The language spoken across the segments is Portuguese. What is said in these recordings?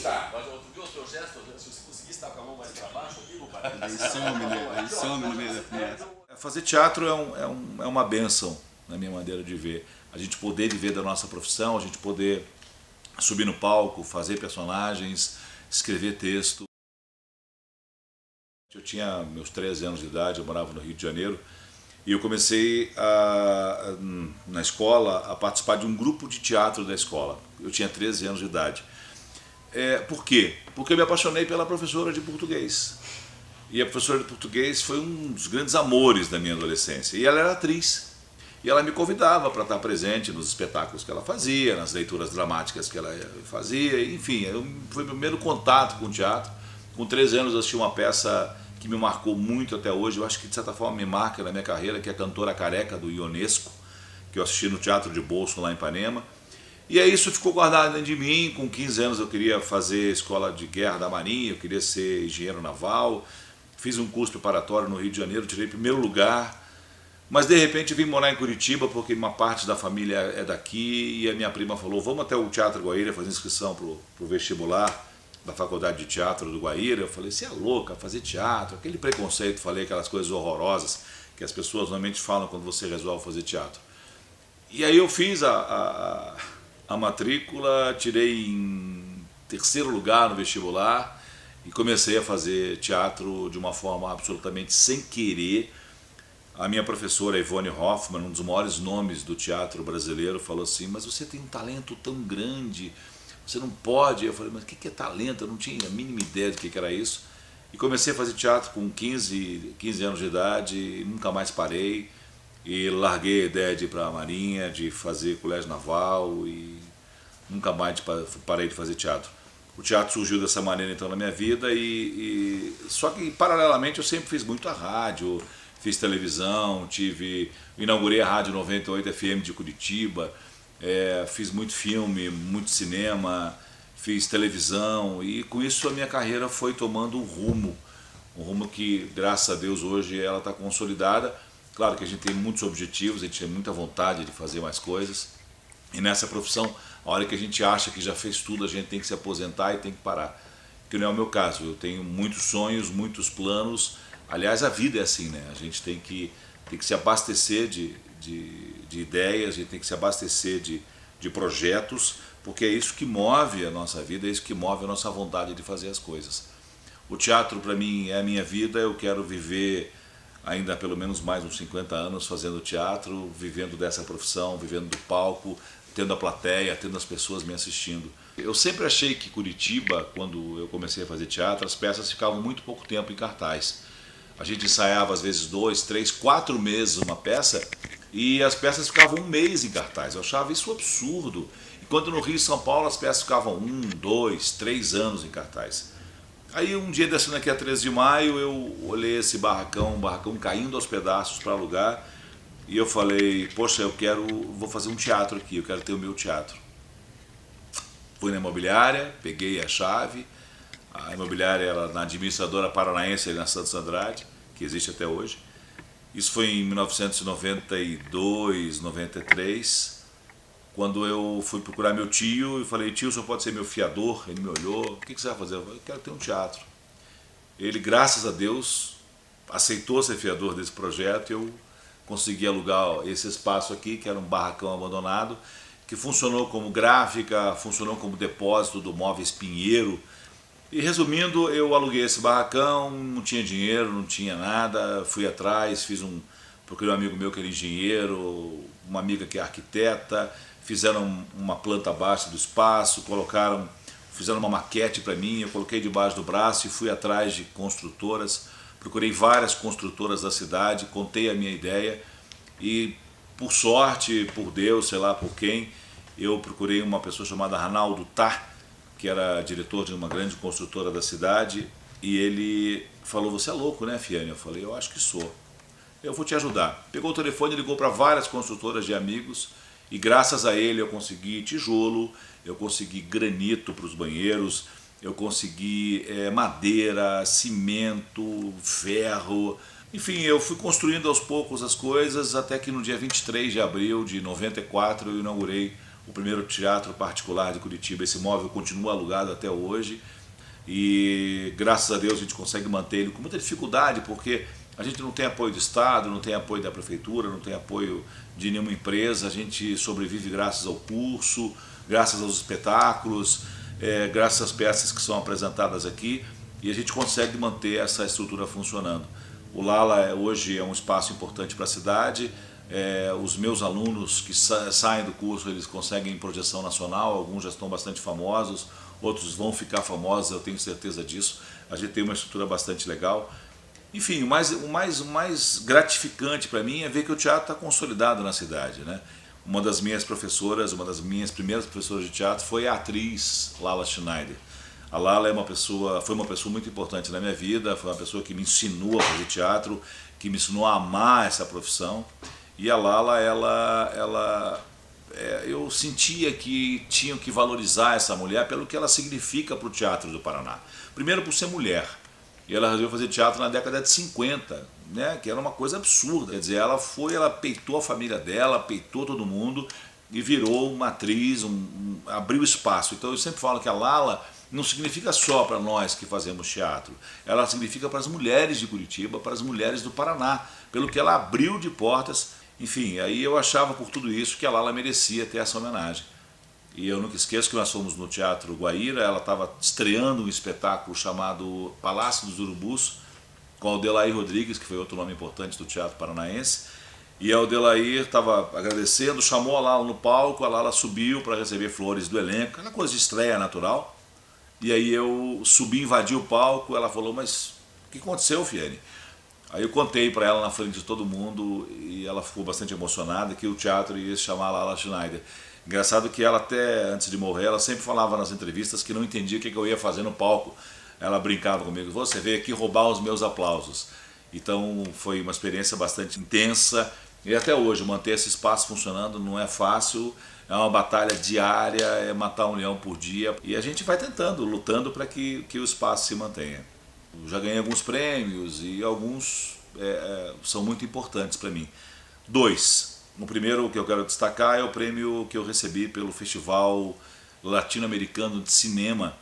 está. Mas outro dia o teu gesto, se você conseguir estar com a mão mais para baixo, aqui não vai. Ele some no meio da fumaça. Fazer teatro é uma bênção, na minha maneira de ver. A gente poder viver da nossa profissão, a gente poder subir no palco, fazer personagens, escrever texto. Eu tinha meus 13 anos de idade, eu morava no Rio de Janeiro, e eu comecei na escola a participar de um grupo de teatro da escola. Eu tinha 13 anos de idade. Por quê? Porque eu me apaixonei pela professora de português. E a professora de português foi um dos grandes amores da minha adolescência. E ela era atriz. E ela me convidava para estar presente nos espetáculos que ela fazia, nas leituras dramáticas que ela fazia. Enfim, foi o meu primeiro contato com o teatro. Com 13 anos eu assisti uma peça que me marcou muito até hoje. Eu acho que de certa forma me marca na minha carreira, que é a Cantora Careca, do Ionesco, que eu assisti no Teatro de Bolso, lá em Ipanema. E aí isso ficou guardado dentro de mim. Com 15 anos eu queria fazer escola de guerra da Marinha, eu queria ser engenheiro naval. Fiz um curso preparatório no Rio de Janeiro, tirei primeiro lugar. Mas de repente vim morar em Curitiba, porque uma parte da família é daqui, e a minha prima falou, vamos até o Teatro Guaíra fazer inscrição para o vestibular da Faculdade de Teatro do Guaíra. Eu falei, você é louca, fazer teatro, aquele preconceito, falei aquelas coisas horrorosas que as pessoas normalmente falam quando você resolve fazer teatro. E aí eu fiz a matrícula, tirei em terceiro lugar no vestibular e comecei a fazer teatro de uma forma absolutamente sem querer. A minha professora Ivone Hoffmann, um dos maiores nomes do teatro brasileiro, falou assim, mas você tem um talento tão grande, você não pode. Eu falei, mas o que é talento? Eu não tinha a mínima ideia do que era isso. E comecei a fazer teatro com 15 anos de idade, e nunca mais parei. E larguei a ideia de ir para a Marinha, de fazer colégio naval, e nunca mais parei de fazer teatro. O teatro surgiu dessa maneira então na minha vida, só que paralelamente eu sempre fiz muito a rádio, fiz televisão, inaugurei a Rádio 98 FM de Curitiba, fiz muito filme, muito cinema, fiz televisão, e com isso a minha carreira foi tomando um rumo que, graças a Deus, hoje ela está consolidada. Claro que a gente tem muitos objetivos, a gente tem muita vontade de fazer mais coisas, e nessa profissão, a hora que a gente acha que já fez tudo, a gente tem que se aposentar e tem que parar. Que não é o meu caso, eu tenho muitos sonhos, muitos planos. Aliás, a vida é assim, né? A gente tem que se abastecer de ideias, a gente tem que se abastecer de projetos, porque é isso que move a nossa vida, é isso que move a nossa vontade de fazer as coisas. O teatro, para mim, é a minha vida. Eu quero viver ainda pelo menos mais uns 50 anos fazendo teatro, vivendo dessa profissão, vivendo do palco, tendo a plateia, tendo as pessoas me assistindo. Eu sempre achei que Curitiba, quando eu comecei a fazer teatro, as peças ficavam muito pouco tempo em cartaz. A gente ensaiava às vezes 2, 3, 4 meses uma peça, e as peças ficavam um mês em cartaz. Eu achava isso absurdo. Enquanto no Rio e São Paulo as peças ficavam 1, 2, 3 anos em cartaz. Aí um dia, descendo aqui a 13 de maio, eu olhei esse barracão, um barracão caindo aos pedaços para alugar, e eu falei, poxa, vou fazer um teatro aqui, eu quero ter o meu teatro. Fui na imobiliária, peguei a chave. A imobiliária era na administradora paranaense, ali na Santos Andrade, que existe até hoje. Isso foi em 1992, 93, quando eu fui procurar meu tio e falei, tio, o senhor pode ser meu fiador? Ele me olhou, o que você vai fazer? Eu falei, eu quero ter um teatro. Ele, graças a Deus, aceitou ser fiador desse projeto, e eu consegui alugar esse espaço aqui, que era um barracão abandonado, que funcionou como gráfica, funcionou como depósito do Móveis Pinheiro. E resumindo, eu aluguei esse barracão, não tinha dinheiro, não tinha nada, fui atrás, procurei um amigo meu que era engenheiro, uma amiga que é arquiteta, fizeram uma planta baixa do espaço, fizeram uma maquete para mim, eu coloquei debaixo do braço e fui atrás de construtoras, procurei várias construtoras da cidade, contei a minha ideia e, por sorte, por Deus, sei lá por quem, eu procurei uma pessoa chamada Arnaldo Tá, que era diretor de uma grande construtora da cidade, e ele falou, você é louco, né, Fiane? Eu falei, eu acho que sou. Eu vou te ajudar. Pegou o telefone e ligou para várias construtoras de amigos, e graças a ele eu consegui tijolo, eu consegui granito para os banheiros, eu consegui madeira, cimento, ferro. Enfim, eu fui construindo aos poucos as coisas, até que no dia 23 de abril de 94 eu inaugurei o primeiro teatro particular de Curitiba. Esse imóvel continua alugado até hoje e graças a Deus a gente consegue manter ele com muita dificuldade, porque a gente não tem apoio do Estado, não tem apoio da Prefeitura, não tem apoio de nenhuma empresa. A gente sobrevive graças ao curso, graças aos espetáculos, graças às peças que são apresentadas aqui, e a gente consegue manter essa estrutura funcionando. O Lala hoje é um espaço importante para a cidade. Os meus alunos que saem do curso, eles conseguem projeção nacional, alguns já estão bastante famosos, outros vão ficar famosos, eu tenho certeza disso. A gente tem uma estrutura bastante legal. Enfim, o mais gratificante para mim é ver que o teatro está consolidado na cidade, né? Uma das minhas professoras, uma das minhas primeiras professoras de teatro foi a atriz Lala Schneider. A Lala foi uma pessoa muito importante na minha vida, foi uma pessoa que me ensinou a fazer teatro, que me ensinou a amar essa profissão. E a Lala, eu sentia que tinham que valorizar essa mulher pelo que ela significa para o teatro do Paraná. Primeiro por ser mulher. E ela resolveu fazer teatro na década de 50, né? Que era uma coisa absurda. Quer dizer, ela peitou a família dela, peitou todo mundo e virou uma atriz, abriu espaço. Então eu sempre falo que a Lala não significa só para nós que fazemos teatro, ela significa para as mulheres de Curitiba, para as mulheres do Paraná, pelo que ela abriu de portas. Enfim, aí eu achava por tudo isso que a Lala merecia ter essa homenagem. E eu nunca esqueço que nós fomos no Teatro Guaíra, ela estava estreando um espetáculo chamado Palácio dos Urubus, com a Aldelair Rodrigues, que foi outro nome importante do teatro paranaense. E a Aldelair estava agradecendo, chamou a Lala no palco, a Lala subiu para receber flores do elenco, aquela coisa de estreia natural. E aí eu subi, invadi o palco, ela falou, mas o que aconteceu, Fiene? Aí eu contei para ela na frente de todo mundo e ela ficou bastante emocionada que o teatro ia se chamar Lala Schneider. Engraçado que ela até, antes de morrer, ela sempre falava nas entrevistas que não entendia o que eu ia fazer no palco. Ela brincava comigo, você veio aqui roubar os meus aplausos. Então foi uma experiência bastante intensa e até hoje manter esse espaço funcionando não é fácil, é uma batalha diária, é matar um leão por dia e a gente vai tentando, lutando para que o espaço se mantenha. Eu já ganhei alguns prêmios e alguns são muito importantes para mim. 2. O primeiro que eu quero destacar é o prêmio que eu recebi pelo Festival Latino-Americano de Cinema,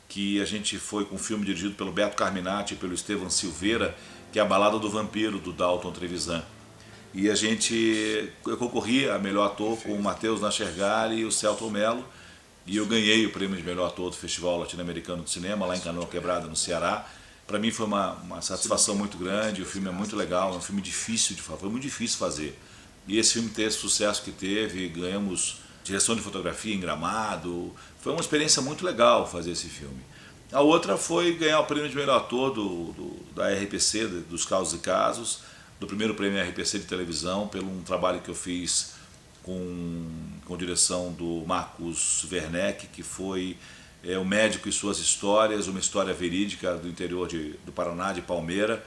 que a gente foi com um filme dirigido pelo Beto Carminati e pelo Estevam Silveira, que é A Balada do Vampiro, do Dalton Trevisan. E eu concorri a melhor ator com o Matheus Nachergali e o Celton Mello, e eu ganhei o prêmio de melhor ator do Festival Latino-Americano de Cinema, lá em Canoa Quebrada, no Ceará. Para mim foi uma satisfação muito grande, o filme é muito legal, é um filme difícil de fazer, foi muito difícil fazer. E esse filme teve esse sucesso que teve, ganhamos direção de fotografia em Gramado, foi uma experiência muito legal fazer esse filme. A outra foi ganhar o prêmio de melhor ator da RPC, dos Causos e Casos, do primeiro prêmio RPC de televisão, pelo um trabalho que eu fiz com direção do Marcos Werneck, que foi O Médico e Suas Histórias, uma história verídica do interior do Paraná, de Palmeira.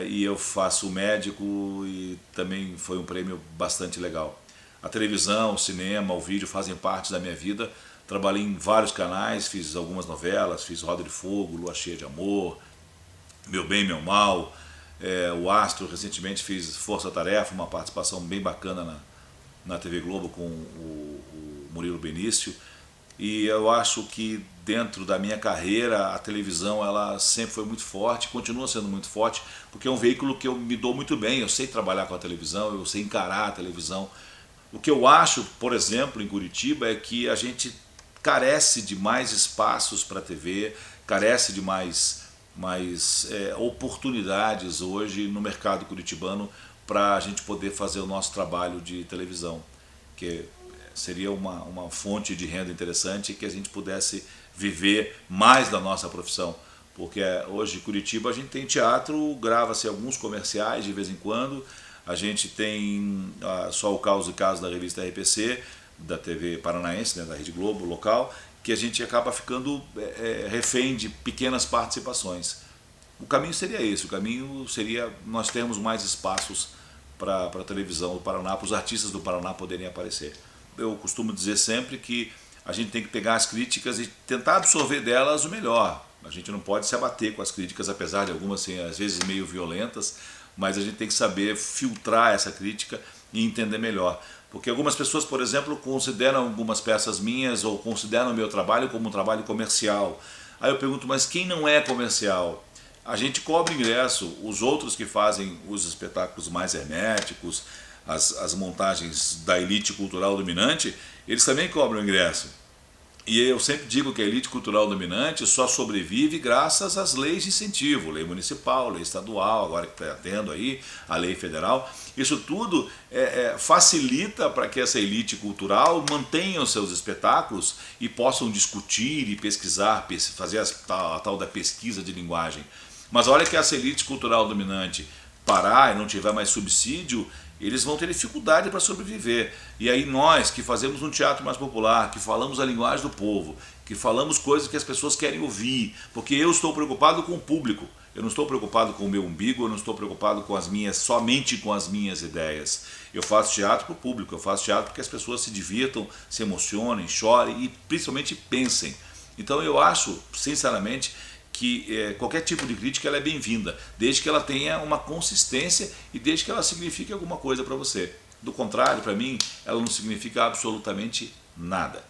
E eu faço o médico e também foi um prêmio bastante legal. A televisão, o cinema, o vídeo fazem parte da minha vida. Trabalhei em vários canais, fiz algumas novelas, fiz Roda de Fogo, Lua Cheia de Amor, Meu Bem, Meu Mal, o Astro, recentemente fiz Força Tarefa, uma participação bem bacana na TV Globo com o Murilo Benício. E eu acho que dentro da minha carreira a televisão ela sempre foi muito forte, continua sendo muito forte, porque é um veículo que eu me dou muito bem, eu sei trabalhar com a televisão, eu sei encarar a televisão. O que eu acho, por exemplo, em Curitiba é que a gente carece de mais espaços para a TV, carece de mais oportunidades hoje no mercado curitibano para a gente poder fazer o nosso trabalho de televisão, que seria uma fonte de renda interessante que a gente pudesse viver mais da nossa profissão. Porque hoje em Curitiba a gente tem teatro, grava-se alguns comerciais de vez em quando, a gente tem só o Causos e Casos da revista RPC, da TV paranaense, né, da Rede Globo, local, que a gente acaba ficando refém de pequenas participações. O caminho seria esse, o caminho seria nós termos mais espaços para a televisão do Paraná, para os artistas do Paraná poderem aparecer. Eu costumo dizer sempre que a gente tem que pegar as críticas e tentar absorver delas o melhor. A gente não pode se abater com as críticas, apesar de algumas serem às vezes meio violentas, mas a gente tem que saber filtrar essa crítica e entender melhor. Porque algumas pessoas, por exemplo, consideram algumas peças minhas ou consideram o meu trabalho como um trabalho comercial. Aí eu pergunto, mas quem não é comercial? A gente cobra ingresso, os outros que fazem os espetáculos mais herméticos, as montagens da elite cultural dominante, eles também cobram ingresso. E eu sempre digo que a elite cultural dominante só sobrevive graças às leis de incentivo, lei municipal, lei estadual, agora que está tendo aí, a lei federal. Isso tudo facilita para que essa elite cultural mantenha os seus espetáculos e possam discutir e pesquisar, fazer a tal da pesquisa de linguagem. Mas olha que essa elite cultural dominante parar e não tiver mais subsídio, eles vão ter dificuldade para sobreviver. E aí nós que fazemos um teatro mais popular, que falamos a linguagem do povo, que falamos coisas que as pessoas querem ouvir, porque eu estou preocupado com o público, eu não estou preocupado com o meu umbigo, eu não estou preocupado com somente com as minhas ideias. Eu faço teatro para o público, eu faço teatro para que as pessoas se divirtam, se emocionem, chorem e principalmente pensem. Então eu acho, sinceramente, que qualquer tipo de crítica ela é bem-vinda, desde que ela tenha uma consistência e desde que ela signifique alguma coisa para você. Do contrário, para mim, ela não significa absolutamente nada.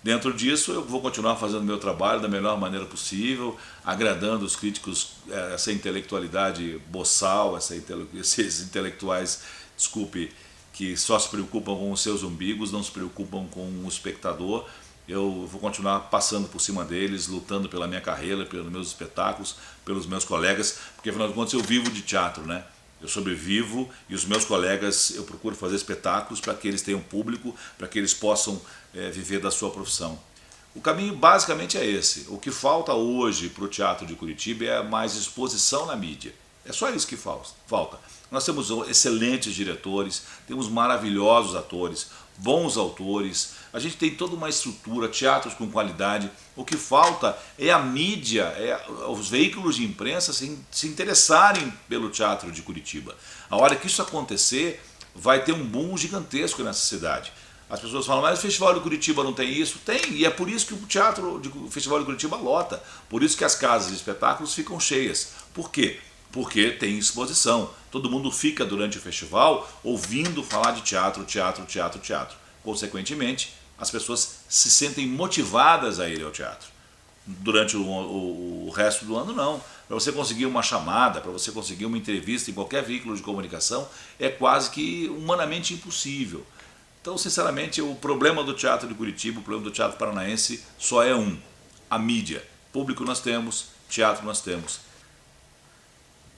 Dentro disso, eu vou continuar fazendo meu trabalho da melhor maneira possível, agradando os críticos, essa intelectualidade boçal, esses intelectuais, desculpe, que só se preocupam com os seus umbigos, não se preocupam com o espectador. Eu vou continuar passando por cima deles, lutando pela minha carreira, pelos meus espetáculos, pelos meus colegas, porque afinal de contas eu vivo de teatro, né? Eu sobrevivo e os meus colegas, eu procuro fazer espetáculos para que eles tenham público, para que eles possam viver da sua profissão. O caminho basicamente é esse. O que falta hoje para o Teatro de Curitiba é mais exposição na mídia. É só isso que falta. Nós temos excelentes diretores, temos maravilhosos atores, bons autores, a gente tem toda uma estrutura, teatros com qualidade. O que falta é a mídia, os veículos de imprensa se interessarem pelo Teatro de Curitiba. A hora que isso acontecer, vai ter um boom gigantesco nessa cidade. As pessoas falam, mas o Festival de Curitiba não tem isso? Tem, e é por isso que o Festival de Curitiba lota, por isso que as casas de espetáculos ficam cheias. Por quê? Porque tem exposição. Todo mundo fica durante o festival ouvindo falar de teatro, teatro, teatro, teatro. Consequentemente, as pessoas se sentem motivadas a ir ao teatro. Durante o resto do ano, não. Para você conseguir uma chamada, para você conseguir uma entrevista em qualquer veículo de comunicação, é quase que humanamente impossível. Então, sinceramente, o problema do Teatro de Curitiba, o problema do Teatro Paranaense só é um: a mídia. Público nós temos, teatro nós temos.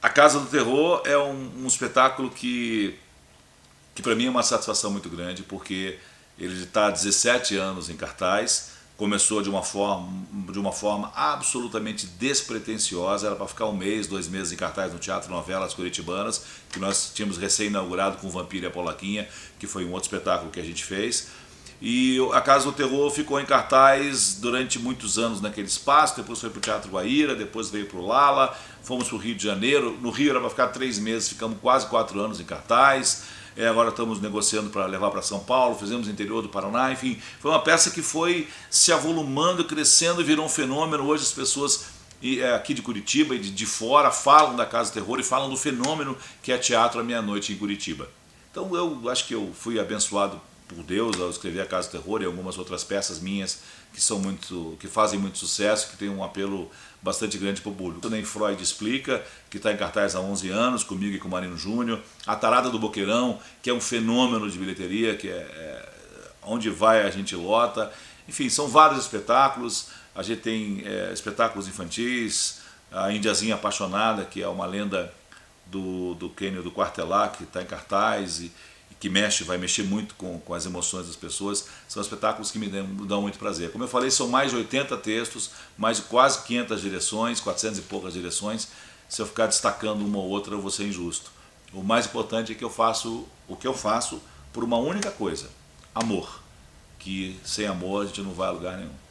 A Casa do Terror é um espetáculo que para mim é uma satisfação muito grande, porque ele está há 17 anos em cartaz, começou de uma forma absolutamente despretensiosa, era para ficar 1 mês, 2 meses em cartaz no Teatro Novelas Curitibanas, que nós tínhamos recém-inaugurado com Vampiro e a Polaquinha, que foi um outro espetáculo que a gente fez. E a Casa do Terror ficou em cartaz durante muitos anos naquele espaço, depois foi para o Teatro Guaíra, depois veio para o Lala, fomos para o Rio de Janeiro. No Rio era para ficar 3 meses, ficamos quase 4 anos em cartaz. Agora estamos negociando para levar para São Paulo, fizemos no interior do Paraná, enfim. Foi uma peça que foi se avolumando, crescendo e virou um fenômeno. Hoje as pessoas aqui de Curitiba e de fora falam da Casa do Terror e falam do fenômeno que é teatro à meia-noite em Curitiba. Então eu acho que eu fui abençoado por Deus ao escrever a Casa do Terror e algumas outras peças minhas que fazem muito sucesso, que têm um apelo bastante grande para o público. Nem Freud Explica, que está em cartaz há 11 anos, comigo e com o Marino Júnior. A Tarada do Boqueirão, que é um fenômeno de bilheteria, que onde vai a gente lota. Enfim, são vários espetáculos. A gente tem espetáculos infantis, a Indiazinha Apaixonada, que é uma lenda do Quênio do Quartelá, que está em cartaz e que vai mexer muito com as emoções das pessoas. São espetáculos que me dão muito prazer. Como eu falei, são mais de 80 textos, mais de quase 500 direções, 400 e poucas direções. Se eu ficar destacando uma ou outra, eu vou ser injusto. O mais importante é que eu faço o que eu faço por uma única coisa: amor. Que sem amor a gente não vai a lugar nenhum.